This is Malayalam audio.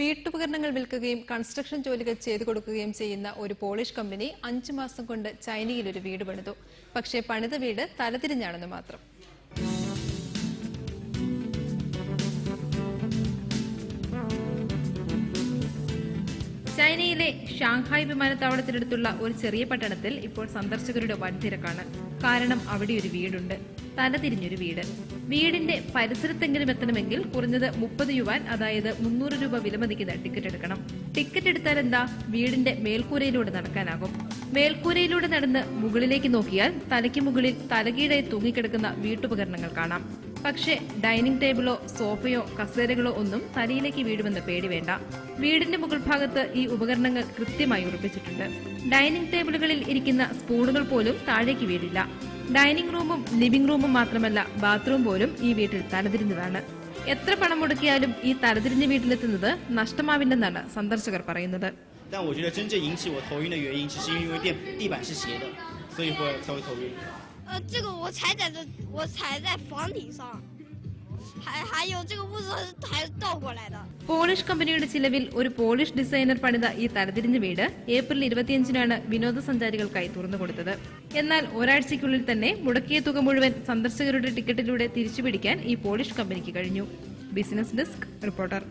വീട്ടുപകരണങ്ങൾ വിൽക്കുകയും കൺസ്ട്രക്ഷൻ ജോലികൾ ചെയ്തു കൊടുക്കുകയും ചെയ്യുന്ന ഒരു പോളിഷ് കമ്പനി 5 മാസം കൊണ്ട് ചൈനയിൽ ഒരു വീട് പണിതു. പക്ഷേ പണിത വീട് തലതിരിഞ്ഞാണെന്ന് മാത്രം. ചൈനയിലെ ഷാങ്ഹായ് വിമാനത്താവളത്തിനടുത്തുള്ള ഒരു ചെറിയ പട്ടണത്തിൽ ഇപ്പോൾ സന്ദർശകരുടെ വൻ തിരക്കാണ്. കാരണം അവിടെ ഒരു വീടുണ്ട്, തലതിരിഞ്ഞൊരു വീട്. വീടിന്റെ പരിസരത്തെങ്കിലും എത്തണമെങ്കിൽ കുറഞ്ഞത് 30 യുവാൻ, അതായത് 300 രൂപ വിലമതിക്കുന്ന ടിക്കറ്റ് എടുക്കണം. ടിക്കറ്റ് എടുത്താൽ എന്താ, വീടിന്റെ മേൽക്കൂരയിലൂടെ നടക്കാനാകും. മേൽക്കൂരയിലൂടെ നടന്ന് മുകളിലേക്ക് നോക്കിയാൽ തലയ്ക്ക് മുകളിൽ തലകീഴായി തൂങ്ങിക്കിടക്കുന്ന വീട്ടുപകരണങ്ങൾ കാണാം. പക്ഷേ ഡൈനിങ് ടേബിളോ സോഫയോ കസേരകളോ ഒന്നും തലയിലേക്ക് വീഴുമെന്ന് പേടി വേണ്ട. വീടിന്റെ മുകൾ ഭാഗത്ത് ഈ ഉപകരണങ്ങൾ കൃത്യമായി ഉറപ്പിച്ചിട്ടുണ്ട്. ഡൈനിങ് ടേബിളുകളിൽ ഇരിക്കുന്ന സ്പൂണുകൾ പോലും താഴേക്ക് വീഴില്ല. ഡൈനിങ് റൂമും ലിവിംഗ് റൂമും മാത്രമല്ല, ബാത്റൂം പോലും ഈ വീട്ടിൽ തലതിരിഞ്ഞതാണ്. എത്ര പണം മുടക്കിയാലും ഈ തലതിരിഞ്ഞ വീട്ടിലെത്തുന്നത് നഷ്ടമാവില്ലെന്നാണ് സന്ദർശകർ പറയുന്നത്.这个我踩在房顶上，还有这个屋子还倒过来的。പോളിഷ് കമ്പനിയുടെ ചിലവിൽ ഒരു പോളിഷ് ഡിസൈനർ പണിത ഈ തലതിരിഞ്ഞ വീട് ഏപ്രിൽ 25-നാണ് വിനോദസഞ്ചാരികൾക്കായി തുറന്നുകൊടുത്തത്. എന്നാൽ ഒരാഴ്ചയ്ക്കുള്ളിൽ തന്നെ മുടക്കിയ തുക മുഴുവൻ സന്ദർശകരുടെ ടിക്കറ്റിലൂടെ തിരിച്ചുപിടിക്കാൻ ഈ പോളിഷ് കമ്പനിക്ക് കഴിഞ്ഞു. Business desk reporter.